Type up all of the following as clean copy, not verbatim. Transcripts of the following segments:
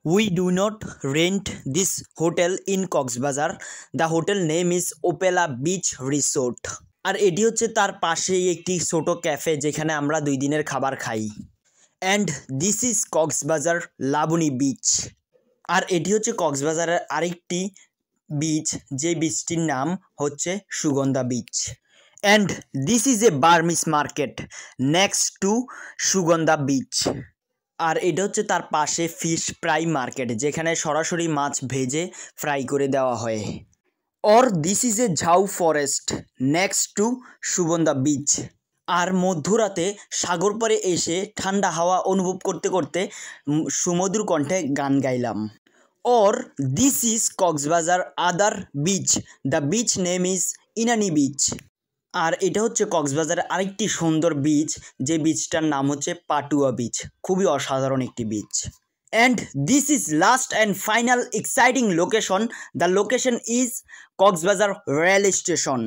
We do not rent this hotel in Coxbazar. The hotel name is Opela Beach Resort. আর এটি হচ্ছে তার পাশেই একটি ছোট ক্যাফে যেখানে আমরা 2 দিনের খাবার খাই। And this is Cox's Bazar Laboni beach. আর এটি হচ্ছে কক্সবাজারের আরেকটি বিচ, যে বিচটির নাম হচ্ছে Sugandha beach. And this is a Burmese market next to Sugandha beach. আর এটা হচ্ছে তার পাশে ফিশ ফ্রাই মার্কেট, যেখানে সরাসরি মাছ ভেজে ফ্রাই করে দেওয়া হয়। অর দিস ইজ এ ঝাউ forest next to Sugandha beach. আর মধ্যরাতে সাগর পাড়ে এসে ঠান্ডা হাওয়া অনুভব করতে করতে সুমধুর কণ্ঠে গান গাইলাম। Or this is Cox's Bazar other beach, the beach name is Inani beach. আর এটা হচ্ছে কক্সবাজারের আরেকটি সুন্দর বিচ, যে বিচটার নাম হচ্ছে পাটুয়া বিচ। খুবই অসাধারণ একটি beach. And this is last and final exciting location, the location is Cox's Bazar rail station.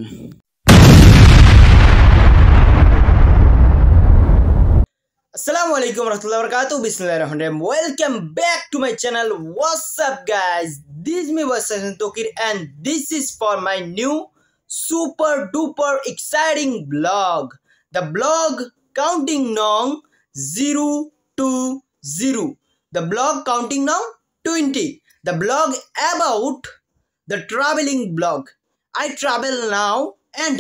Assalamu alaikum warahmatullahi wabarakatuh. Bismillahirrahmanirrahim. Welcome back to my channel. What's up guys? This is me Wasan Tokir and this is for my new super duper exciting vlog. The vlog counting down 0 to 0. The vlog counting down 20. The vlog about the traveling vlog. I travel now and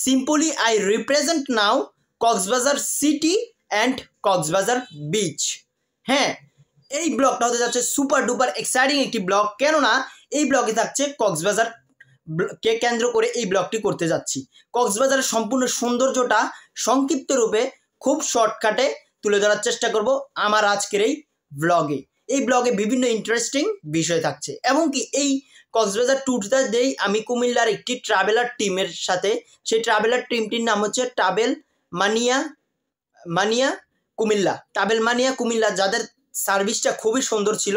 simply I represent now Cox's Bazar city and Cox's Bazar beach. হ্যাঁ, এই ব্লগটা হতে যাচ্ছে super duper exciting একটি blog, কেননা এই ব্লগে থাকছে কক্সবাজার কে কেন্দ্র করে এই ব্লগটি করতে যাচ্ছি। কক্সবাজারের সম্পূর্ণ সৌন্দর্যটা সংক্ষিপ্ত রূপে খুব শর্টকাটে তুলে ধরার চেষ্টা করব আমার আজকের এই ব্লগে। এই ব্লগে বিভিন্ন ইন্টারেস্টিং বিষয় থাকছে, এবং কি এই কক্সবাজার ট্যুরটা দেই আমি কুমিল্লার একটি ট্রাভেলার টিমের সাথে। সেই ট্রাভেলার টিমটির নাম হচ্ছে ট্রাভেল মানিয়া কুমিল্লা। ট্রাভেল মানিয়া কুমিল্লা, যাদের সার্ভিসটা খুবই সুন্দর ছিল,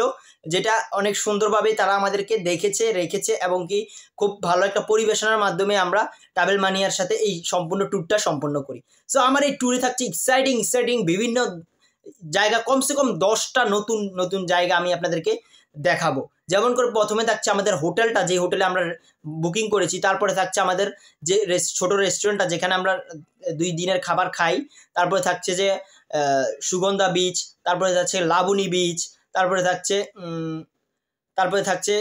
যেটা অনেক সুন্দরভাবে তারা আমাদেরকে দেখেছে রেখেছে, এবং কি খুব ভালো একটা পরিবেশনার মাধ্যমে আমরা ট্রাভেল মানিয়ার সাথে এই সম্পূর্ণ ট্যুরটা সম্পন্ন করি। সো আমার এই ট্যুরে থাকছে এক্সাইটিং বিভিন্ন জায়গা, কমসে কম 10টা নতুন জায়গা আমি আপনাদেরকে দেখাবো। যেমন করে প্রথমে থাকছে আমাদের হোটেলটা, যে হোটেলে আমরা বুকিং করেছি। তারপরে থাকছে আমাদের যে ছোট রেস্টুরেন্টটা, যেখানে আমরা 2 দিনের খাবার খাই। তারপরে থাকছে যে সুগন্ধা বিচ, তারপরে থাকছে লাবণী বিচ, তারপরে থাকছে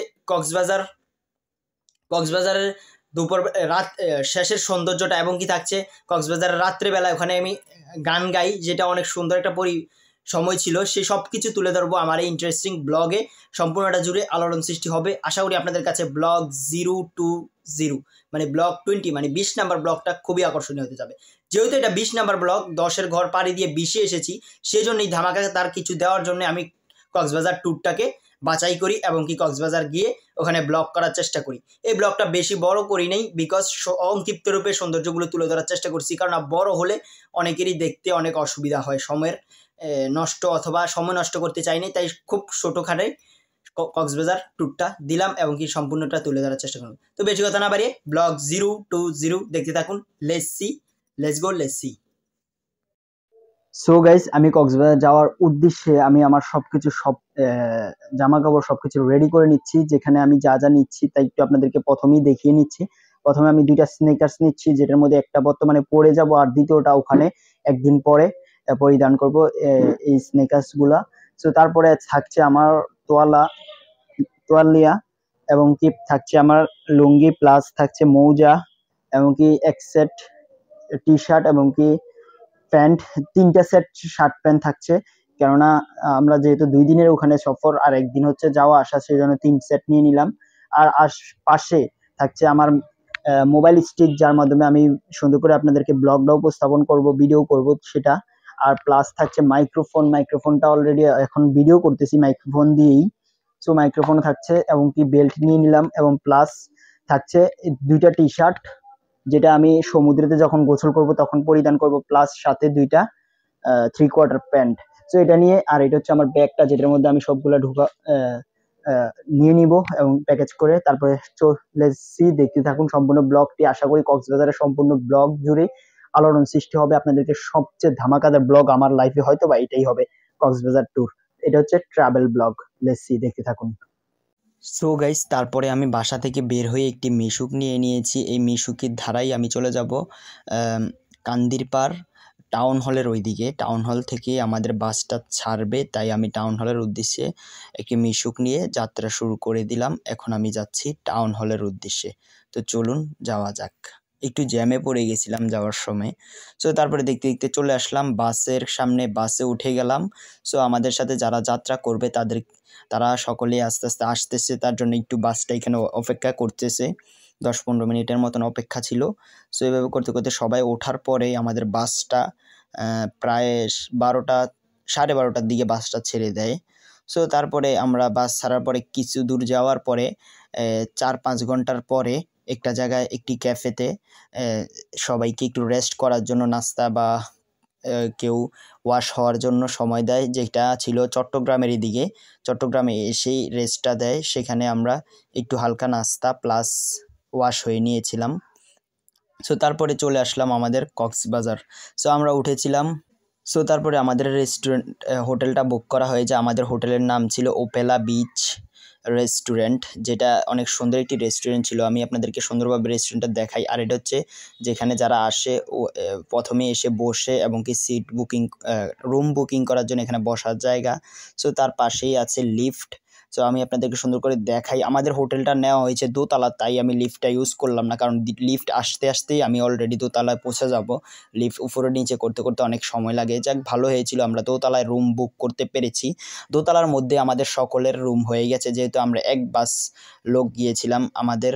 কক্সবাজারের দুপুর রাত শেষের সৌন্দর্যটা, এবং কি থাকছে কক্সবাজারের রাত্রেবেলা ওখানে আমি গান গাই, যেটা অনেক সুন্দর একটা সময় ছিল। সেই সব কিছু তুলে ধরবো আমার এই ইন্টারেস্টিং ব্লগে। সম্পূর্ণটা জুড়ে আলোড়ন সৃষ্টি হবে। আশা করি আপনাদের কাছে ব্লগ 0 to 0 মানে ব্লগ 20 মানে 20 নাম্বার ব্লগটা খুবই আকর্ষণীয় হতে যাবে। যেহেতু এটা 20 নাম্বার ব্লগ, 10-এর ঘর পাড়ি দিয়ে 20-এ এসেছি, সেই জন্যই ধামাকা তার কিছু দেওয়ার জন্য আমি কক্সবাজার ট্যুরটাকে বাছাই করি, এবং কি কক্সবাজার গিয়ে ওখানে ব্লগ করার চেষ্টা করি। এই ব্লগটা বেশি বড় করি নেই, বিকজ সংক্ষিপ্ত রূপে সৌন্দর্যগুলো তুলে ধরার চেষ্টা করছি, কারণ বড় হলে অনেকেরই দেখতে অনেক অসুবিধা হয়, সময়ের নষ্ট অথবা সময় নষ্ট করতে চাইনি, তাই খুব ছোটোখাটে কক্সবাজার ট্যুরটা দিলাম, এবং কি সম্পূর্ণটা তুলে ধরার চেষ্টা করুন। তো বেশি কথা না বাড়িয়ে ব্লগ 0 to 0 দেখতে থাকুন। Let's go. সো গাইস, আমি কক্সবাজার যাওয়ার উদ্দেশ্যে আমি আমার সবকিছু জামা কাপড় সবকিছু রেডি করে নিচ্ছি। যেখানে আমি যা নিচ্ছি তাই একটু আপনাদেরকে প্রথমেই দেখিয়ে নিচ্ছি। প্রথমে আমি 2টা স্নেকার্স নিচ্ছি, যেটার মধ্যে একটা বর্তমানে পরে যাব, আর দ্বিতীয়টা ওখানে একদিন পরে পরিধান করব এই স্নেকার্স গুলা। সো তারপরে থাকছে আমার তোয়ালিয়া, এবং কি থাকছে আমার লুঙ্গি, প্লাস থাকছে মৌজা, এবং কি এক সেট টি শার্ট, এবং কি প্যান্ট। 3টা সেট শার্ট প্যান্ট থাকছে, কেননা আমরা যেহেতু 2 দিনের ওখানে সফর আর একদিন হচ্ছে যাওয়া আসা, সেই জন্য 3 সেট নিয়ে নিলাম। আর পাশে থাকছে আমার মোবাইল স্টিক, যার মাধ্যমে আমি সুন্দর করে আপনাদেরকে ব্লগটাও উপস্থাপন করব, ভিডিও করব সেটা। আর প্লাস থাকছে মাইক্রোফোনটা অলরেডি এখন ভিডিও করতেছি মাইক্রোফোন দিয়েই। সো মাইক্রোফোন থাকছে, এবং কি বেল্ট নিয়ে নিলাম, এবং প্লাস থাকছে 2টা টি শার্ট, যেটা আমি সমুদ্রেতে যখন গোসল করব তখন পরিধান করব, প্লাস সাথে 2টা 3/4 প্যান্ট। সো এটা নিয়ে, আর এটা হচ্ছে আমার ব্যাগটা, যেটার মধ্যে আমি সবগুলা নিয়ে নিব এবং প্যাকেজ করে। তারপরে চলেছি, দেখতে থাকুন সম্পূর্ণ ব্লগটি। আশা করি কক্সবাজারের সম্পূর্ণ ব্লগ জুড়ে আলোড়ন সৃষ্টি হবে। আপনাদেরকে সবচেয়ে ধামাকাদার ব্লগ আমার লাইফে হয়তো বা এটাই হবে, কক্সবাজার ট্যুর। এটা হচ্ছে ট্রাভেল ব্লগ। লেটস সি, দেখতে থাকুন। সো গাইস, তারপরে আমি বাসা থেকে বের হয়ে একটি মিশুক নিয়ে নিয়েছি। এই মিশুকের ধারাই আমি চলে যাব কান্দিরপাড় টাউন হলের ওইদিকে। টাউন হল থেকে আমাদের বাসটা ছাড়বে, তাই আমি টাউন হলের উদ্দেশ্যে একটি মিশুক নিয়ে যাত্রা শুরু করে দিলাম। এখন আমি যাচ্ছি টাউন হলের উদ্দেশ্যে। তো চলুন যাওয়া যাক। একটু জ্যামে পড়ে গেছিলাম যাওয়ার সময়। সো তারপরে দেখতে দেখতে চলে আসলাম বাসের সামনে, বাসে উঠে গেলাম। সো আমাদের সাথে যারা যাত্রা করবে তারা সকলেই আস্তে আস্তে আসতেছে, তার জন্য একটু বাসটা এখানে অপেক্ষা করতেছে। 10-15 মিনিটের মতন অপেক্ষা ছিল। সো এভাবে করতে করতে সবাই ওঠার পরে আমাদের বাসটা প্রায় 12টা, 12:30টার দিকে বাসটা ছেড়ে দেয়। সো তারপরে আমরা বাস ছাড়ার পরে কিছু দূর যাওয়ার পরে 4-5 ঘন্টার পরে একটা জায়গায় একটি ক্যাফেতে সবাইকে একটু রেস্ট করার জন্য নাস্তা বা কেউ ওয়াশ হওয়ার জন্য সময় দেয়, যেটা ছিল চট্টগ্রামের দিকে। চট্টগ্রামে এসেই রেস্টটা দেয়, সেখানে আমরা একটু হালকা নাস্তা প্লাস ওয়াশ হয়ে নিয়েছিলাম। সো তারপরে চলে আসলাম আমাদের কক্সবাজার। সো আমরা উঠেছিলাম। সো তারপরে আমাদের হোটেলটা বুক করা হয়েছে। আমাদের হোটেলের নাম ছিল ওপেলা বিচ রেস্টুরেন্ট, যেটা অনেক সুন্দর একটি রেস্টুরেন্ট ছিল। আমি আপনাদেরকে সুন্দরভাবে রেস্টুরেন্টটা দেখাই। আর এটা হচ্ছে যেখানে যারা আসে প্রথমে এসে বসে এবং কি সিট বুকিং, রুম বুকিং করার জন্য এখানে বসার জায়গা। সো তার পাশেই আছে লিফট। সো আমি আপনাদেরকে সুন্দর করে দেখাই। আমাদের হোটেলটা নেওয়া হয়েছে দোতলা, তাই আমি লিফটটা ইউজ করলাম না, কারণ লিফট আসতে আসতেই আমি অলরেডি দোতলায় পৌঁছে যাব। লিফট উপরে নিচে করতে করতে অনেক সময় লাগে। যাক, ভালো হয়েছিল আমরা দোতলায় রুম বুক করতে পেরেছি। দোতলার মধ্যে আমাদের সকলের রুম হয়ে গেছে, যেহেতু আমরা এক বাস লোক গিয়েছিলাম আমাদের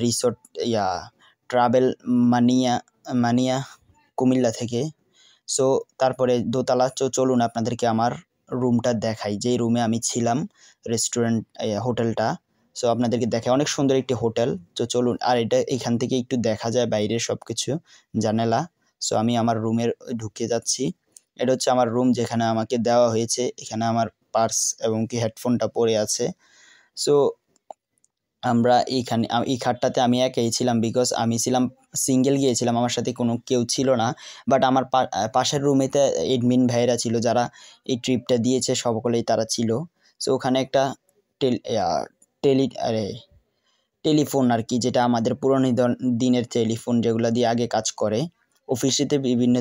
রিসোর্ট ট্রাভেল মানিয়া কুমিল্লা থেকে। সো তারপরে দোতলা। চলুন আপনাদেরকে আমার রুমটা দেখাই, যেই রুমে আমি ছিলাম, রেস্টুরেন্ট হোটেলটা। সো আপনাদেরকে দেখাই, অনেক সুন্দর একটি হোটেল। তো চলুন। আর এটা এখান থেকে একটু দেখা যায় বাইরের সব কিছু, জানালা। সো আমি আমার রুমের ঢুকে যাচ্ছি। এটা হচ্ছে আমার রুম, যেখানে আমাকে দেওয়া হয়েছে। এখানে আমার পার্স এবং কি হেডফোনটা পড়ে আছে। সো আমরা এই খাটটাতে আমি একাই ছিলাম, বিকজ আমি ছিলাম সিঙ্গেল গিয়েছিলাম, আমার সাথে কোনো কেউ ছিল না। বাট আমার পাশের রুমেতে এডমিন ভাইয়েরা ছিল, যারা এই ট্রিপটা দিয়েছে, সকলেই তারা ছিল। সো ওখানে একটা টেলিফোন আর কি, যেটা আমাদের পুরনো দিনের টেলিফোন, যেগুলো দিয়ে আগে কাজ করে অফিসেতে, বিভিন্ন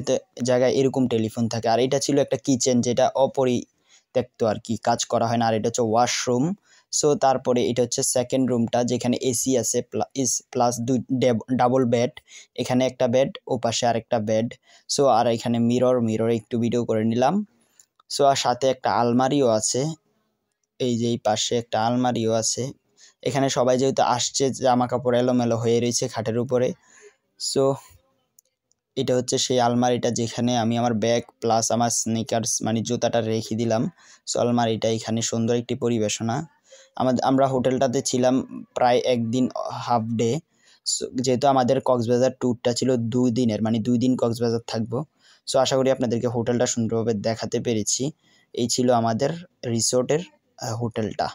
জায়গায় এরকম টেলিফোন থাকে। আর এটা ছিল একটা কিচেন, যেটা অপরিত্যক্ত আর কি, কাজ করা হয় না। আর এটা হচ্ছে ওয়াশরুম। সো তারপরে এটা হচ্ছে সেকেন্ড রুমটা, যেখানে এসি আছে প্লাস ডাবল বেড। এখানে একটা বেড, ও পাশে আরেকটা বেড। সো আর এখানে মিররে একটু ভিডিও করে নিলাম। সো আর সাথে একটা আলমারিও আছে, এই যে এই পাশে একটা আলমারিও আছে। এখানে সবাই যেহেতু আসছে, জামা কাপড় এলোমেলো হয়ে রয়েছে খাটের উপরে। সো এটা হচ্ছে সেই আলমারিটা, যেখানে আমি আমার ব্যাগ প্লাস আমার স্নিকার্স মানে জুতাটা রেখে দিলাম। সো আলমারিটা এখানে সুন্দর একটি পরিবেশনা। আমরা হোটেলটাতে ছিলাম প্রায় একদিন, হাফ ডে। যেহেতু আমাদের কক্সবাজার ট্যুরটা ছিল 2 দিনের, মানে 2 দিন কক্সবাজার থাকবো। সো আশা করি আপনাদেরকে হোটেলটা সুন্দরভাবে দেখাতে পেরেছি। এই ছিল আমাদের রিসোর্টের হোটেলটা।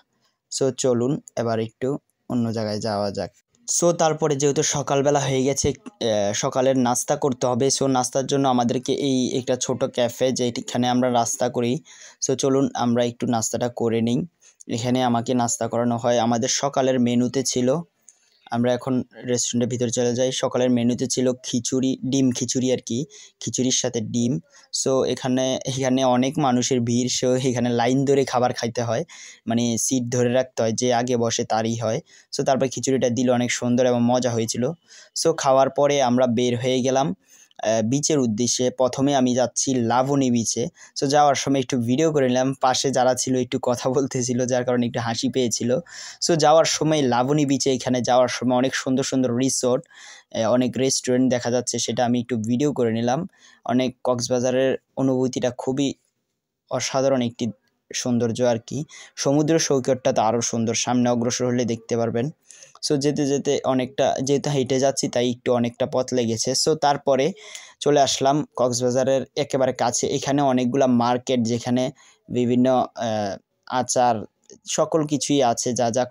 সো চলুন এবার একটু অন্য জায়গায় যাওয়া যাক। সো তারপরে যেহেতু সকালবেলা হয়ে গেছে, সকালের নাস্তা করতে হবে। সো নাস্তার জন্য আমাদেরকে এই একটা ছোট ক্যাফে, যেখানে আমরা নাস্তা করি। সো চলুন আমরা একটু নাস্তাটা করে নিই। এখানে আমাকে নাস্তা করানো হয়। আমাদের সকালের মেনুতে ছিল, আমরা এখন রেস্টুরেন্টের ভিতরে চলে যাই। সকালের মেনুতে ছিল খিচুড়ি, ডিম খিচুড়ি আর কি, খিচুড়ির সাথে ডিম। সো এখানে অনেক মানুষের ভিড়। সো এখানে লাইন ধরে খাবার খাইতে হয়, মানে সিট ধরে রাখতে হয়, যে আগে বসে তারই হয়। সো তারপরে খিচুড়িটা দিল, অনেক সুন্দর এবং মজা হয়েছিল। সো খাওয়ার পরে আমরা বের হয়ে গেলাম বিচের উদ্দেশ্যে। প্রথমে আমি যাচ্ছি লাবণী বিচে। সো যাওয়ার সময় একটু ভিডিও করে নিলাম, পাশে যারা ছিল একটু কথা বলতেছিল, যার কারণে একটু হাসি পেয়েছিল। সো যাওয়ার সময় লাবণী বিচে, এখানে যাওয়ার সময় অনেক সুন্দর সুন্দর রিসোর্ট, অনেক রেস্টুরেন্ট দেখা যাচ্ছে, সেটা আমি একটু ভিডিও করে নিলাম। অনেক কক্সবাজারের অনুভূতিটা খুবই অসাধারণ একটি সৌন্দর্য আর কি। সমুদ্র সৈকতটা তো আরও সুন্দর, সামনে অগ্রসর হলে দেখতে পারবেন। সো যেতে যেতে অনেকটা, যেহেতু হেঁটে যাচ্ছি তাই একটু অনেকটা পথ লেগেছে। সো তারপরে চলে আসলাম কক্সবাজারের একেবারে কাছে। এখানে অনেকগুলা মার্কেট, যেখানে বিভিন্ন আচার, সকল কিছুই আছে, যা যা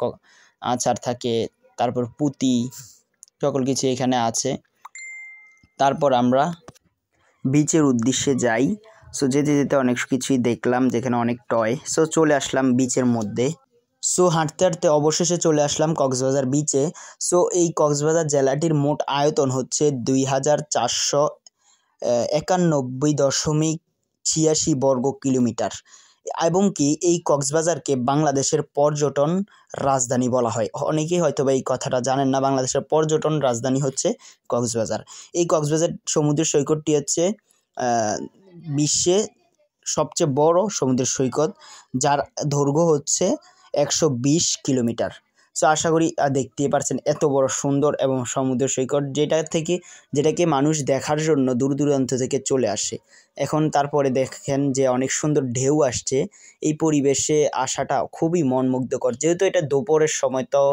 আচার থাকে, তারপর পুঁতি, সকল কিছু এখানে আছে। তারপর আমরা বিচের উদ্দেশ্যে যাই। সো যেতে যেতে অনেক কিছুই দেখলাম, যেখানে অনেক টয়। সো চলে আসলাম বিচের মধ্যে। সো হাঁটতে হাঁটতে অবশেষে চলে আসলাম কক্সবাজার বিচে। সো এই কক্সবাজার জেলাটির মোট আয়তন হচ্ছে 2491.86 বর্গ কিলোমিটার, এবং কি এই কক্সবাজারকে বাংলাদেশের পর্যটন রাজধানী বলা হয়। অনেকেই হয়তো বা এই কথাটা জানেন না, বাংলাদেশের পর্যটন রাজধানী হচ্ছে কক্সবাজার। এই কক্সবাজার সমুদ্র সৈকতটি হচ্ছে বিশ্বে সবচেয়ে বড় সমুদ্র সৈকত, যার দৈর্ঘ্য হচ্ছে 120 কিলোমিটার। সো আশা করি দেখতেই পারছেন এত বড় সুন্দর এবং সমুদ্র সৈকত, যেটাকে মানুষ দেখার জন্য দূর দূরান্ত থেকে চলে আসে। এখন তারপরে দেখেন যে অনেক সুন্দর ঢেউ আসছে। এই পরিবেশে আসাটা খুবই মনমুগ্ধকর, যেহেতু এটা দুপুরের সময়, তো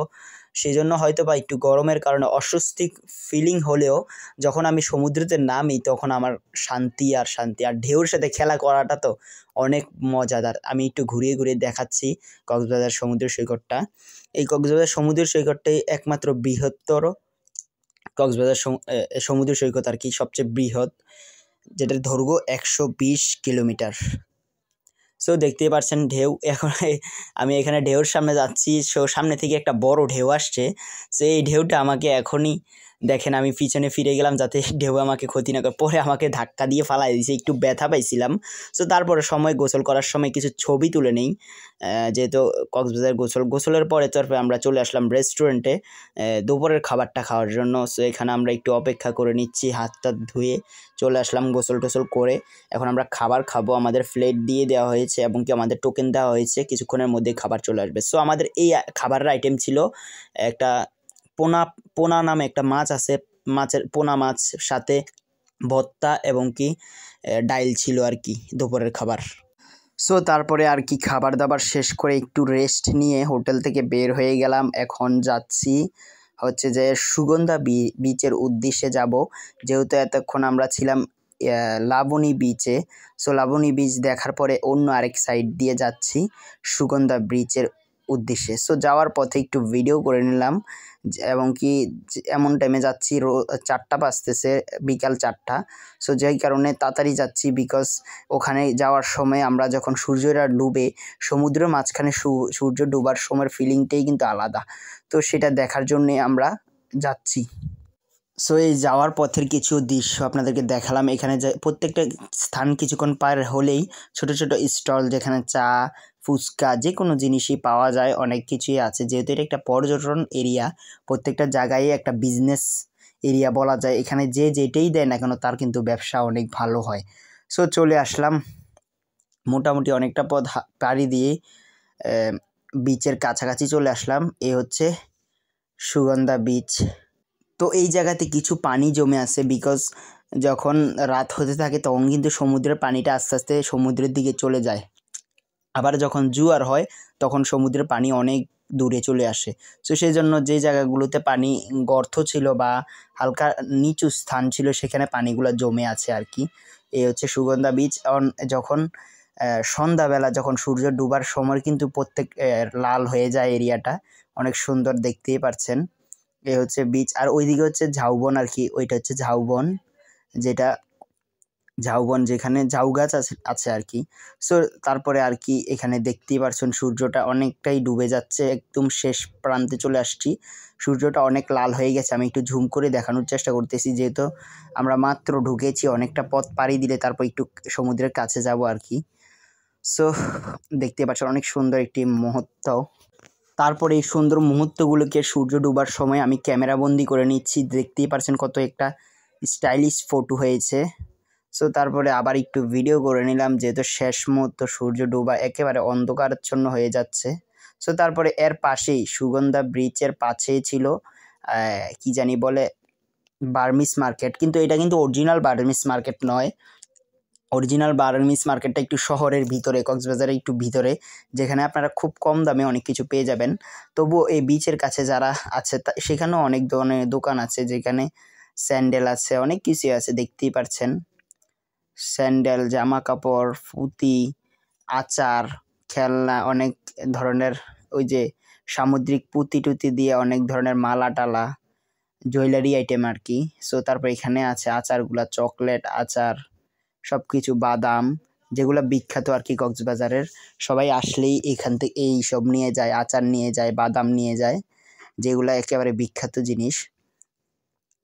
সেই জন্য হয়তো বা একটু গরমের কারণে অস্বস্তি ফিলিং হলেও যখন আমি সমুদ্রেতে নামি তখন আমার শান্তি আর শান্তি। আর ঢেউর সাথে খেলা করাটা তো অনেক মজাদার। আমি একটু ঘুরিয়ে ঘুরিয়ে দেখাচ্ছি কক্সবাজার সমুদ্র সৈকতটা। এই কক্সবাজার সমুদ্র সৈকতটাই একমাত্র বৃহত্তর কক্সবাজার সমুদ্র সৈকত আর কি, সবচেয়ে বৃহৎ, যেটার দৈর্ঘ্য 120 কিলোমিটার। সো দেখতেই পাচ্ছেন ঢেউ। এখন আমি এখানে ঢেউর সামনে যাচ্ছি, সো সামনে থেকে একটা বড় ঢেউ আসছে। সো এই ঢেউটা আমাকে এখনই দেখেন, আমি পিছনে ফিরে গেলাম যাতে ঢেউ আমাকে ক্ষতি না করে। পরে আমাকে ধাক্কা দিয়ে ফালাই দিয়েছে, একটু ব্যথা পাইছিলাম। সো তারপরে গোসল করার সময় কিছু ছবি তুলে নেই, যেহেতু কক্সবাজার গোসলের পরে তারপরে আমরা চলে আসলাম রেস্টুরেন্টে দুপুরের খাবারটা খাওয়ার জন্য। সো এখানে আমরা একটু অপেক্ষা করে নিচ্ছি, হাত টাত ধুয়ে চলে আসলাম গোসল টোসল করে। এখন আমরা খাবার খাবো, আমাদের প্লেট দিয়ে দেওয়া হয়েছে এবং কি আমাদের টোকেন দেওয়া হয়েছে, কিছুক্ষণের মধ্যে খাবার চলে আসবে। সো আমাদের এই খাবারের আইটেম ছিল একটা পোনা নামে একটা মাছ আছে, পোনা মাছ সাথে ভর্তা এবং কি ডাইল ছিল আর কি দুপুরের খাবার। সো তারপরে আর কি খাবার দাবার শেষ করে একটু রেস্ট নিয়ে হোটেল থেকে বের হয়ে গেলাম। এখন যাচ্ছি হচ্ছে যে সুগন্ধা বিচের উদ্দেশ্যে যাব, যেহেতু এতক্ষণ আমরা ছিলাম লাবণী বিচে। সো লাবণী বিচ দেখার পরে অন্য আরেক সাইড দিয়ে যাচ্ছি সুগন্ধা বিচের উদ্দেশ্যে। সো যাওয়ার পথে একটু ভিডিও করে নিলাম, এবং কি এমন টাইমে যাচ্ছি 4টা বাজতেছে, বিকাল 4টা। সো যেই কারণে তাড়াতাড়ি যাচ্ছি, বিকজ ওখানে যাওয়ার সময় আমরা যখন সূর্যটা ডুবে সমুদ্রের মাঝখানে সূর্য ডুবার সময়ের ফিলিংটাই কিন্তু আলাদা। তো সেটা দেখার জন্যে আমরা যাচ্ছি। সো এই যাওয়ার পথের কিছু দৃশ্য আপনাদেরকে দেখালাম। এখানে প্রত্যেকটা স্থান কিছুক্ষণ পার হলেই ছোট ছোট স্টল, যেখানে চা ফুচকা যে কোনো জিনিসই পাওয়া যায়, অনেক কিছুই আছে। যেহেতু এটা একটা পর্যটন এরিয়া, প্রত্যেকটা জায়গায় একটা বিজনেস এরিয়া বলা যায়। এখানে যে যেটাই দেয় না কেন তার কিন্তু ব্যবসা অনেক ভালো হয়। সো চলে আসলাম, মোটামুটি অনেকটা পথ পাড়ি দিয়ে বিচের কাছাকাছি চলে আসলাম। এ হচ্ছে সুগন্ধা বিচ। তো এই জায়গাতে কিছু পানি জমে আছে, বিকজ যখন রাত হতে থাকে তখন কিন্তু সমুদ্রের পানিটা আস্তে আস্তে সমুদ্রের দিকে চলে যায়। আবার যখন জোয়ার হয় তখন সমুদ্রের পানি অনেক দূরে চলে আসে। সো সেই জন্য যে জায়গাগুলোতে পানি গর্ত ছিল বা হালকা নিচু স্থান ছিল সেখানে পানিগুলো জমে আছে আর কি। এই হচ্ছে সুগন্ধা বিচ। যখন সন্ধ্যাবেলা যখন সূর্য ডুবার সময় কিন্তু প্রত্যেক লাল হয়ে যায় এরিয়াটা, অনেক সুন্দর দেখতেই পারছেন। এই হচ্ছে বিচ, আর ওইদিকে হচ্ছে ঝাউবন আর কি, ওইটা হচ্ছে ঝাউবন, যেখানে ঝাউ গাছ আছে আর কি। সো তারপরে আর কি এখানে দেখতেই পারছেন সূর্যটা অনেকটাই ডুবে যাচ্ছে, একদম শেষ প্রান্তে চলে আসছি। সূর্যটা অনেক লাল হয়ে গেছে, আমি একটু ঝুম করে দেখানোর চেষ্টা করতেছি, যেহেতু আমরা মাত্র ঢুকেছি, অনেকটা পথ পাড়ি দিলে তারপর একটু সমুদ্রের কাছে যাব আর কি। সো দেখতে পাচ্ছেন অনেক সুন্দর একটি মুহূর্ত। তারপরে এই সুন্দর মুহূর্তগুলোকে সূর্য ডুবার সময় আমি ক্যামেরা বন্দি করে নিচ্ছি, দেখতেই পারছেন কত একটা স্টাইলিশ ফটো হয়েছে। সো তারপরে আবার একটু ভিডিও করে নিলাম, যেহেতু শেষ মুহূর্ত, সূর্য ডুবা একেবারে অন্ধকারাচ্ছন্ন হয়ে যাচ্ছে। সো তারপরে এর পাশেই সুগন্ধা ব্রিজের পাশেই ছিল কি জানি বলে বার্মিস মার্কেট, কিন্তু এটা কিন্তু অরিজিনাল বার্মিস মার্কেট নয়। অরিজিনাল বার্মিস মার্কেটটা একটু শহরের ভিতরে, কক্সবাজারের একটু ভিতরে, যেখানে আপনারা খুব কম দামে অনেক কিছু পেয়ে যাবেন। তবুও এই বিচের কাছে যারা আছে সেখানেও অনেক ধরনের দোকান আছে, যেখানে স্যান্ডেল আছে, অনেক কিছুই আছে, দেখতেই পারছেন। স্যান্ডেল, জামা কাপড়, পুঁতি, আচার, খেলনা, অনেক ধরনের ওই যে সামুদ্রিক পুঁতি টুতি দিয়ে অনেক ধরনের মালা টালা, জুয়েলারি আইটেম আর কি। সো তারপর এখানে আছে আচারগুলা, চকলেট আচার, সব কিছু, বাদাম, যেগুলো বিখ্যাত আর কি কক্সবাজারের। সবাই আসলেই এখান থেকে এই সব নিয়ে যায়, আচার নিয়ে যায়, বাদাম নিয়ে যায়, যেগুলো একেবারে বিখ্যাত জিনিস।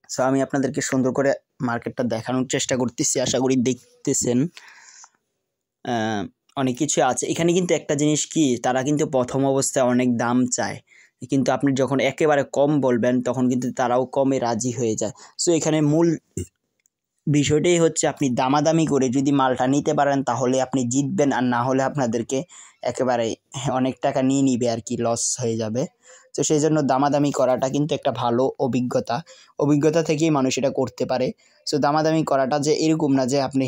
সো আমি আপনাদেরকে সুন্দর করে মার্কেটটা দেখানোর চেষ্টা করতেছি, আশা করি দেখতেছেন। অনেক কিছু আছে এখানে, কিন্তু একটা জিনিস কি, তারা কিন্তু প্রথম অবস্থায় অনেক দাম চায়, কিন্তু আপনি যখন একেবারে কম বলবেন তখন কিন্তু তারাও কমে রাজি হয়ে যায়। সো এখানে মূল বিষয়টাই হচ্ছে আপনি দামাদামি করে যদি মালটা নিতে পারেন তাহলে আপনি জিতবেন, আর না হলে আপনাদেরকে একেবারে অনেক টাকা নিয়ে নিবে আর কি, লস হয়ে যাবে। তো সেই জন্য দামাদামি করাটা কিন্তু একটা ভালো অভিজ্ঞতা থেকেই মানুষ এটা করতে পারে। সো দামাদামি করাটা যে এরকম না যে আপনি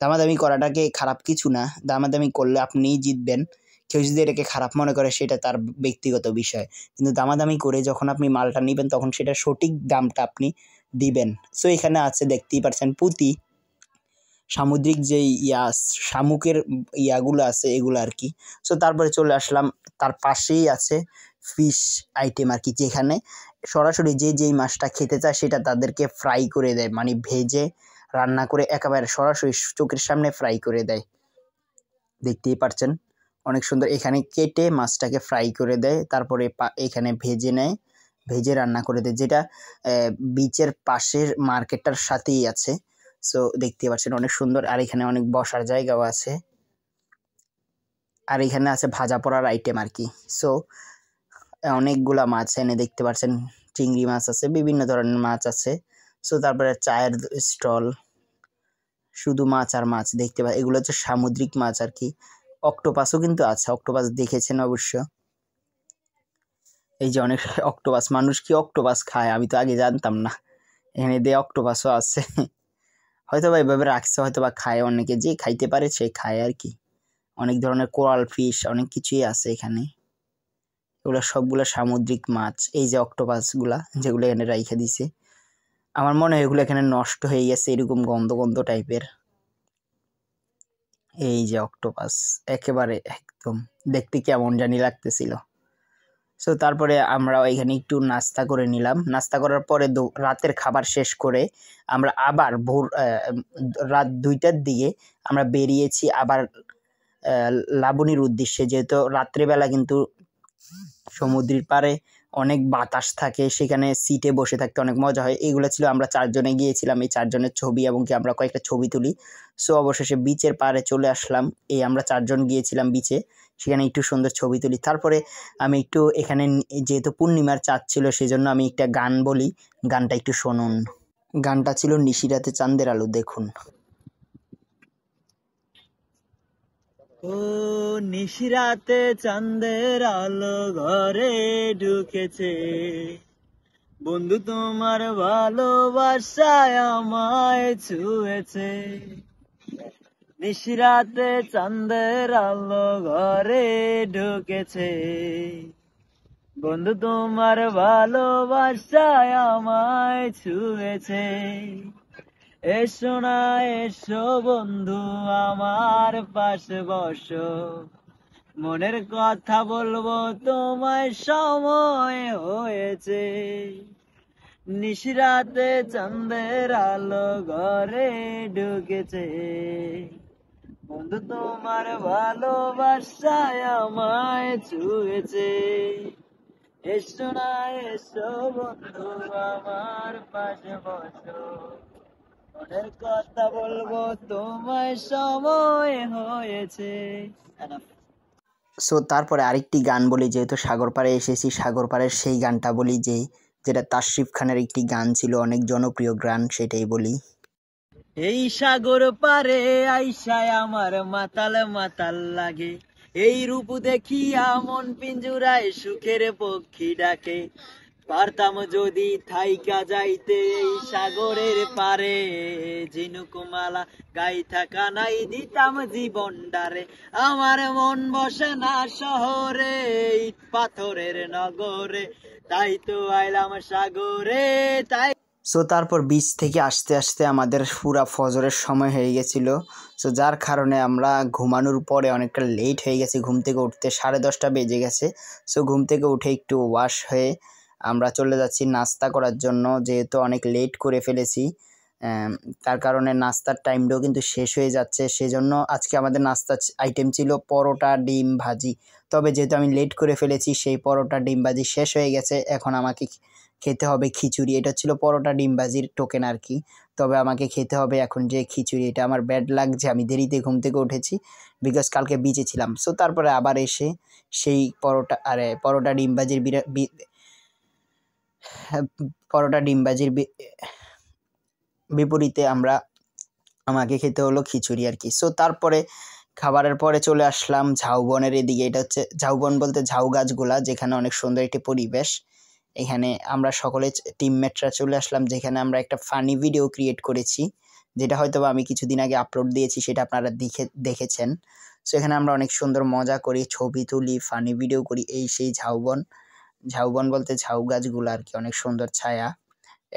দামাদামি করাটাকে খারাপ কিছু না, দামাদামি করলে আপনিই জিতবেন। কেউ যদি এটাকে খারাপ মনে করে সেটা তার ব্যক্তিগত বিষয়, কিন্তু দামাদামি করে যখন আপনি মালটা নেবেন তখন সেটা সঠিক দামটা আপনি দিবেন। সো এখানে আছে দেখতেই পারছেন পুঁতি, সামুদ্রিক যে শামুকের ইয়াগুলো আছে এগুলো আর কি। সো তারপরে চলে আসলাম, তার পাশেই আছে ফিশ আইটেম আর কি, যেখানে সরাসরি যেই মাছটা খেতে চায় সেটা তাদেরকে ফ্রাই করে দেয়, মানে ভেজে রান্না করে একেবারে সরাসরি চোখের সামনে ফ্রাই করে দেয়। দেখতেই পাচ্ছেন অনেক সুন্দর, এখানে কেটে মাছটাকে ফ্রাই করে দেয়, তারপরে এখানে ভেজে নেয়, ভেজে রান্না করে দেয়, যেটা বিচের পাশের মার্কেটটার সাথেই আছে। সো দেখতে পাচ্ছেন অনেক সুন্দর, আর এখানে অনেক বসার জায়গাও আছে, আর এখানে আছে ভাজা পোড়ার আইটেম আর কি। সো অনেকগুলা মাছ এনে দেখতে পাচ্ছেন, চিংড়ি মাছ আছে, বিভিন্ন ধরনের মাছ আছে। সো তারপরে চায়ের স্টল, শুধু মাছ আর মাছ দেখতে পাই, এগুলো হচ্ছে সামুদ্রিক মাছ আর কি। অক্টোপাসও কিন্তু আছে, অক্টোপাস দেখেছেন অবশ্য। এই যে অনেক অক্টোপাস, মানুষ কি অক্টোপাস খায় আমি তো আগে জানতাম না, এখানে দিয়ে অক্টোপাসও আছে। হয়তো বা এভাবে রাখছে, হয়তো বা খায় অনেকে, যে খাইতে পারে সে খায় আর কি। অনেক ধরনের কোরাল ফিশ, অনেক কিছুই আছে এখানে, এগুলো সবগুলো সামুদ্রিক মাছ। এই যে অক্টোপাসগুলা যেগুলো এখানে রাইখা দিছে, আমার মনে হয় এগুলো এখানে নষ্ট হয়ে গেছে, এরকম গন্ধ গন্ধ টাইপের। এই যে অক্টোপাস একেবারে একদম দেখতে কেমন জানি লাগতেছিল। সো তারপরে আমরা এখানে একটু নাস্তা করে নিলাম, নাস্তা করার পরে রাতের খাবার শেষ করে আমরা আবার রাত 2টার দিকে আমরা বেরিয়েছি আবার লাবণীর উদ্দেশ্যে, যেহেতু রাত্রেবেলা কিন্তু সমুদ্রের পাড়ে অনেক বাতাস থাকে, সেখানে সিটে বসে থাকতে অনেক মজা হয়। এগুলো ছিল, আমরা 4 জনে গিয়েছিলাম, এই 4 জনের ছবি এবং কি আমরা কয়েকটা ছবি তুলি। সো অবশেষে বিচের পাড়ে চলে আসলাম, এই আমরা 4 জন গিয়েছিলাম বিচে, সেখানে একটু সুন্দর ছবি তুলি। তারপরে আমি একটু এখানে, যেহেতু পূর্ণিমার চাঁদ ছিল সেজন্য আমি একটা গান বলি, গানটা একটু শুনুন। গানটা ছিল নিশিরাতে চাঁদের আলো, দেখুন। ও নিশিরাতে চাঁদের আলো ঘরে ঢুকেছে, বন্ধু তোমার ভালোবাসায় আমায় ছুঁয়েছে। নিশিরাতে চাঁদের আলো ঘরে ঢুকেছে, বন্ধু তোমার ভালোবাসায় আমায় ছুঁয়েছে। এসো না এসো বন্ধু আমার পাশে বসো, মনের কথা বলবো তোমায় সময় হয়েছে। নিশিরাতে চাঁদের আলো ঘরে ঢুকেছে, বন্ধু তোমার ভালোবাসায় আমায় ছুঁয়েছে। এসো না এসো বন্ধু আমার পাশে বসো, মনের কথা বলবো তোমায় সময় হয়েছে। সো তারপরে আরেকটি গান বলি, যেহেতু সাগর পাড়ে এসেছি, সাগর পাড়ের সেই গানটা বলি, যেটা তাশরিফ খানের একটি গান ছিল, অনেক জনপ্রিয় গান, সেটাই বলি। এই সাগর পারে আইসায় আমার মাতাল মাতাল লাগে, এই রূপ দেখিয়া মন পিঞ্জুরায় সুখের পক্ষী ডাকে। পারতাম যদি থাইকা যাইতে এই সাগরের পারে, ঝিনুকমালা গাই থাকা নাই দিতাম জীবনটারে। আমার মন বসে না শহরে, ইট পাথরের নগরে, তাই তো আইলাম সাগরে। তাই সো তারপর বিচ থেকে আসতে আসতে আমাদের পুরা ফজরের সময় হয়ে গেছিল। সো যার কারণে আমরা ঘুমানোর পরে অনেকটা লেট হয়ে গেছে, ঘুম থেকে উঠতে 10:30 বেজে গেছে। সো ঘুম থেকে উঠে একটু ওয়াশ হয়ে আমরা চলে যাচ্ছি নাস্তা করার জন্য, যেহেতু অনেক লেট করে ফেলেছি। তার কারণে নাস্তার টাইমটাও কিন্তু শেষ হয়ে যাচ্ছে, সেজন্য আজকে আমাদের নাস্তার আইটেম ছিল পরোটা ডিম ভাজি। তবে যেহেতু আমি লেট করে ফেলেছি, সেই পরোটা ডিম ভাজি শেষ হয়ে গেছে, এখন আমাকে খেতে হবে খিচুড়ি। এটা ছিল পরোটা ডিম ভাজির টোকেন আর কি। তবে আমাকে খেতে হবে এখন যে খিচুড়ি। এটা আমার ব্যাড লাগছে, আমি দেরিতে ঘুম থেকে উঠেছি বিকজ কালকে বিচে ছিলাম। সো তারপরে আবার এসে সেই পরোটা ডিম ভাজির পরোটা ডিম ভাজির বিপরীতে আমাকে খেতে হলো খিচুড়ি আর কি। সো তারপরে খাবারের পরে চলে আসলাম ঝাউবনের এদিকে। এটা হচ্ছে ঝাউবন বলতে ঝাউ গাছগুলা, যেখানে অনেক সুন্দর একটি পরিবেশ। এখানে আমরা সকলে টিমমেটরা চলে আসলাম, যেখানে আমরা একটা ফানি ভিডিও ক্রিয়েট করেছি, যেটা হয়তো আমি কিছুদিন আগে আপলোড দিয়েছি, সেটা আপনারা দেখেছেন। সো এখানে আমরা অনেক সুন্দর মজা করি, ছবি তুলি, ফানি ভিডিও করি। এই সেই ঝাউবন বলতে ঝাউ গাছগুলো আর কি, অনেক সুন্দর ছায়া।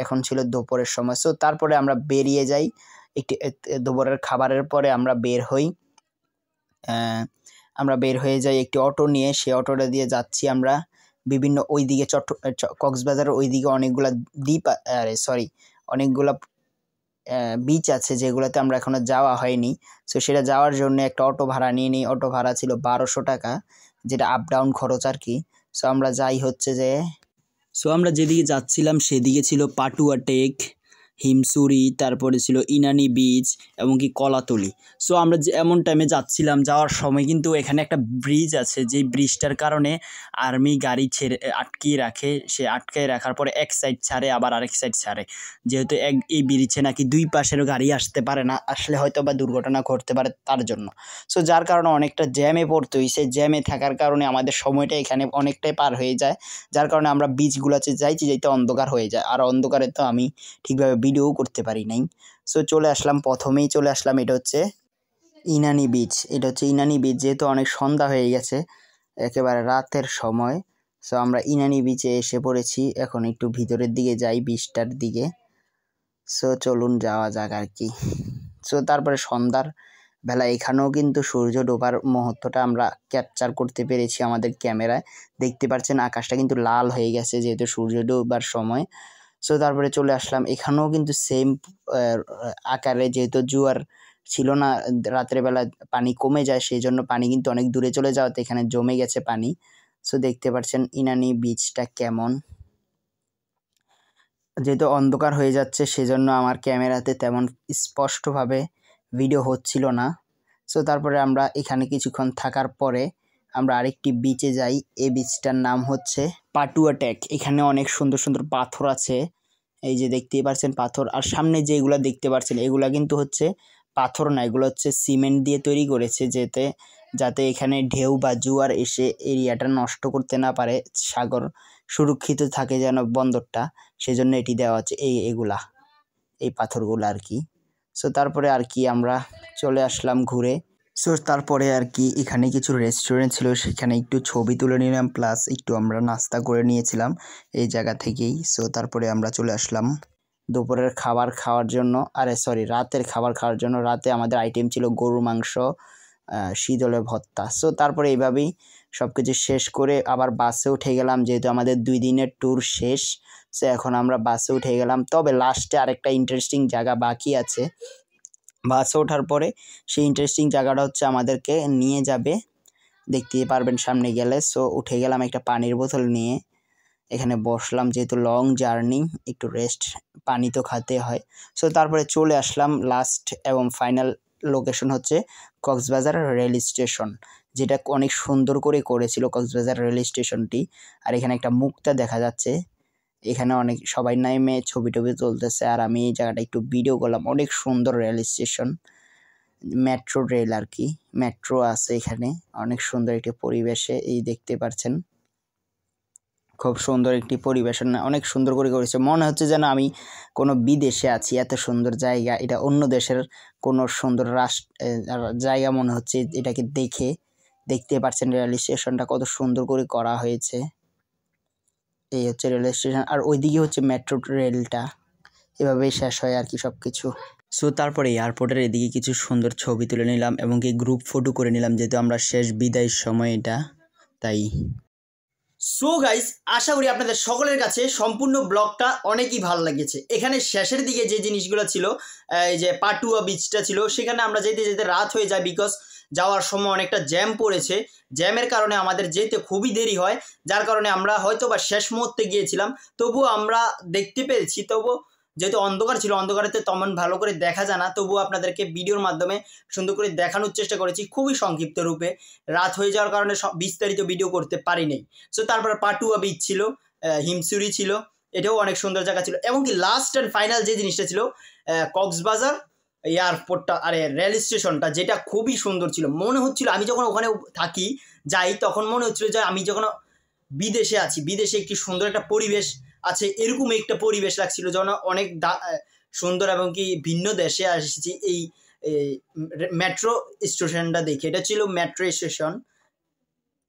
এখন ছিল দুপুরের সময়। সো তারপরে আমরা বেরিয়ে যাই, দুপুরের খাবারের পরে আমরা বের হয়ে যাই একটি অটো নিয়ে। সেই অটোটা দিয়ে যাচ্ছি আমরা বিভিন্ন ওইদিকে কক্সবাজারের ওইদিকে অনেকগুলা বিচ আছে, যেগুলোতে আমরা এখনো যাওয়া হয়নি। সো সেটা যাওয়ার জন্য একটা অটো ভাড়া নিয়ে নিই। অটো ভাড়া ছিল 1200 টাকা, যেটা আপ ডাউন খরচ আর কি। সো আমরা যেদিকে যাচ্ছিলাম সেদিকে ছিল পাটুয়া টেক, হিমসুরি, তারপরে ছিল ইনানি বিচ এবং কি কলাতলি। সো আমরা এমন টাইমে যাচ্ছিলাম, যাওয়ার সময় কিন্তু এখানে একটা ব্রিজ আছে, যেই ব্রিজটার কারণে আর্মি গাড়ি আটকিয়ে রাখে। সে আটকায় রাখার পরে এক সাইড ছাড়ে, আবার আরেক সাইড ছাড়ে। যেহেতু এই ব্রিজে নাকি দুই পাশেরও গাড়ি আসতে পারে না, আসলে হয়তো বা দুর্ঘটনা ঘটতে পারে তার জন্য। সো যার কারণে অনেকটা জ্যামে পড়তে হয়েছে। জ্যামে থাকার কারণে আমাদের সময়টা এখানে অনেকটাই পার হয়ে যায়, যার কারণে আমরা বিচগুলোতে যাইতে অন্ধকার হয়ে যায়। আর অন্ধকারে তো আমি ঠিকভাবে ভিডিও করতে পারি নাই। সো প্রথমেই চলে আসলাম, এটা হচ্ছে ইনানি বিচ। যেহেতু অনেক সন্ধ্যা হয়ে গেছে, একেবারে রাতের সময়। সো আমরা ইনানি বিচে এসে পড়েছি। এখন একটু ভিতরের দিকে যাই, বিচটার দিকে। সো চলুন যাওয়া যাক আর কি। সো তারপরে সন্ধ্যার বেলা এখানেও কিন্তু সূর্য ডোবার মুহূর্তটা আমরা ক্যাপচার করতে পেরেছি আমাদের ক্যামেরায়। দেখতে পাচ্ছেন আকাশটা কিন্তু লাল হয়ে গেছে, যেহেতু সূর্য ডোবার সময়। সো তারপরে চলে আসলাম, এখানেও কিন্তু সেম আকারে, যেহেতু জোয়ার ছিল না রাতের বেলা, পানি কমে যায়, সেই জন্য পানি কিন্তু অনেক দূরে চলে যাওয়াতে এখানে জমে গেছে পানি। সো দেখতে পাচ্ছেন ইনানি বিচটা কেমন। যেহেতু অন্ধকার হয়ে যাচ্ছে, সেজন্য আমার ক্যামেরাতে তেমন স্পষ্টভাবে ভিডিও হচ্ছিল না। সো তারপরে আমরা এখানে কিছুক্ষণ থাকার পরে আমরা আরেকটি বিচে যাই। এই বিচটার নাম হচ্ছে পাটুয়া টেক। এখানে অনেক সুন্দর সুন্দর পাথর আছে, এই যে দেখতেই পাচ্ছেন পাথর। আর সামনে যেগুলো দেখতে পাচ্ছেন, এগুলা কিন্তু হচ্ছে পাথর না, এগুলো হচ্ছে সিমেন্ট দিয়ে তৈরি করেছে, যাতে এখানে ঢেউ বা জোয়ার এসে এরিয়াটা নষ্ট করতে না পারে, সাগর সুরক্ষিত থাকে যেন বন্দরটা, সেজন্য এটি দেওয়া আছে এই পাথরগুলো আর কি। সো তারপরে আর কি আমরা চলে আসলাম ঘুরে। সো তারপরে আর কি এখানে কিছু রেস্টুরেন্ট ছিল, সেখানে একটু ছবি তুলে নিলাম, প্লাস একটু আমরা নাস্তা করে নিয়েছিলাম এই জায়গা থেকেই। সো তারপরে আমরা চলে আসলাম দুপুরের খাবার খাওয়ার জন্য, রাতের খাবার খাওয়ার জন্য। রাতে আমাদের আইটেম ছিল গরুর মাংস, শীতলের ভর্তা। সো তারপরে এইভাবেই সব কিছু শেষ করে আবার বাসে উঠে গেলাম, যেহেতু আমাদের 2 দিনের ট্যুর শেষ। সো এখন আমরা বাসে উঠে গেলাম। তবে লাস্টে আরেকটা ইন্টারেস্টিং জায়গা বাকি আছে। বাসে ওঠার পরে সেই ইন্টারেস্টিং জায়গাটা হচ্ছে আমাদেরকে নিয়ে যাবে, দেখতেই পারবেন সামনে গেলে। সো উঠে গেলাম একটা পানির বোতল নিয়ে, এখানে বসলাম, যেহেতু লং জার্নি, একটু রেস্ট, পানি তো খেতে হয়। সো তারপরে চলে আসলাম লাস্ট এবং ফাইনাল লোকেশন হচ্ছে কক্সবাজার রেল স্টেশন, যেটা অনেক সুন্দর করে করেছিল কক্সবাজার রেল স্টেশনটি। আর এখানে একটা মুক্তা দেখা যাচ্ছে, এখানে অনেক সবাই নেমে ছবি টবি তুলতেছে, আর আমি এই জায়গাটা একটু ভিডিও করলাম। অনেক সুন্দর রেল স্টেশন, মেট্রো রেল আর কি, মেট্রো আছে এখানে। অনেক সুন্দর একটি পরিবেশে, এই দেখতে পাচ্ছেন খুব সুন্দর একটি পরিবেশন, অনেক সুন্দর করে করেছে। মনে হচ্ছে যেন আমি কোনো বিদেশে আছি, এত সুন্দর জায়গা। এটা অন্য দেশের কোনো সুন্দর জায়গা মনে হচ্ছে এটাকে দেখতে পাচ্ছেন রেল স্টেশনটা কত সুন্দর করে করা হয়েছে। এই হচ্ছে রেল স্টেশন, আর ওইদিকে হচ্ছে মেট্রো রেলটা। এভাবেই শেষ হয় আর কি সব কিছু। সো তারপরে এয়ারপোর্টের এদিকে কিছু সুন্দর ছবি তুলে নিলাম এবং কি গ্রুপ ফটো করে নিলাম, যেহেতু আমরা শেষ বিদায়ের সময় এটা, তাই। সো গাইস, আশা করি আপনাদের সকলের কাছে সম্পূর্ণ ব্লগটা অনেকই ভালো লেগেছে। এখানে শেষের দিকে যে জিনিসগুলো ছিল, এই যে পাটুয়া বিচটা ছিল, সেখানে আমরা যেতে যেতে রাত হয়ে যায়, বিকজ যাওয়ার সময় অনেকটা জ্যাম পড়েছে। জ্যামের কারণে আমাদের যেতে খুবই দেরি হয়, যার কারণে আমরা হয়তো বা শেষ মুহূর্তে গিয়েছিলাম। তবুও আমরা দেখতে পেরেছি, তবুও যেহেতু অন্ধকার ছিল, অন্ধকারেতে তেমন ভালো করে দেখা যায় না, তবুও আপনাদেরকে ভিডিওর মাধ্যমে সুন্দর করে দেখানোর চেষ্টা করেছি খুবই সংক্ষিপ্ত রূপে। রাত হয়ে যাওয়ার কারণে বিস্তারিত ভিডিও করতে পারি নাই। সো তারপর পাটুয়া বিচ ছিল, হিমসুরি ছিল, এটাও অনেক সুন্দর জায়গা ছিল। এবং কি লাস্ট অ্যান্ড ফাইনাল যে জিনিসটা ছিল, কক্সবাজার এয়ারপোর্টটা, আরে রেল স্টেশনটা, যেটা খুবই সুন্দর ছিল। মনে হচ্ছিল আমি যখন ওখানে থাকি যাই, তখন মনে হচ্ছিল যে আমি যখন বিদেশে আছি, বিদেশে একটি সুন্দর একটা পরিবেশ আছে, এরকম একটা পরিবেশ লাগছিল, যেন অনেক সুন্দর এবং কি ভিন্ন দেশে এসেছি। এই মেট্রো স্টেশনটা দেখে, এটা ছিল metro station,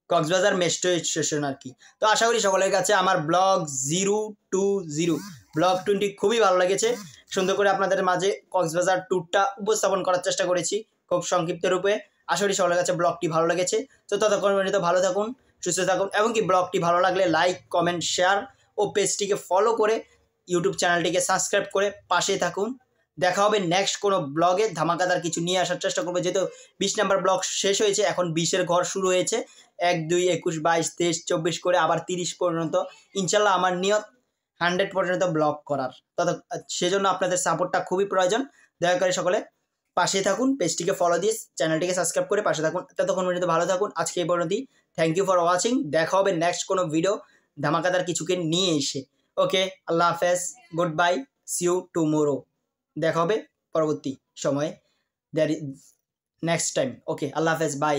Cox's Bazar metro station আর কি। তো আশা করি সকলের কাছে আমার ব্লগ 020 ব্লগ 20 খুবই ভালো লেগেছে। সুন্দর করে আপনাদের মাঝে কক্সবাজার ট্যুরটা উপস্থাপন করার চেষ্টা করেছি খুব সংক্ষিপ্ত রূপে। আশা করি সকলের কাছে ব্লগটি ভালো লেগেছে। তো ততক্ষণ পর্যন্ত ভালো থাকুন, সুস্থ থাকুন, এবং কি ব্লগটি ভালো লাগলে লাইক, কমেন্ট, শেয়ার ও পেজটিকে ফলো করে ইউটিউব চ্যানেলটিকে সাবস্ক্রাইব করে পাশে থাকুন। দেখা হবে নেক্সট কোনো ব্লগে, ধামাকাদার কিছু নিয়ে আসার চেষ্টা করবো। যেহেতু 20 নম্বর ব্লগ শেষ হয়েছে, এখন 20-এর ঘর শুরু হয়েছে, 1, 2, 21, 22, 23, 24 করে আবার 30 পর্যন্ত। ইনশাল্লাহ আমার নিয়ত 100 পর্যন্ত ব্লগ করার, সেজন্য আপনাদের সাপোর্টটা খুবই প্রয়োজন। দয়া করে সকলে পাশে থাকুন, পেজটিকে ফলো দিয়ে চ্যানেলটিকে সাবস্ক্রাইব করে পাশে থাকুন। ততক্ষণ পর্যন্ত ভালো থাকুন। আজকে এই পর্যন্তই। Thank you for watching. দেখা হবে নেক্সট কোনো ভিডিও ধামাকাদার কিছুকে নিয়ে এসে। ওকে, আল্লাহ হাফেজ, goodbye, see you tomorrow. দেখা হবে পরবর্তী সময়ে, নেক্সট টাইম। ওকে, আল্লাহ হাফেজ, বাই।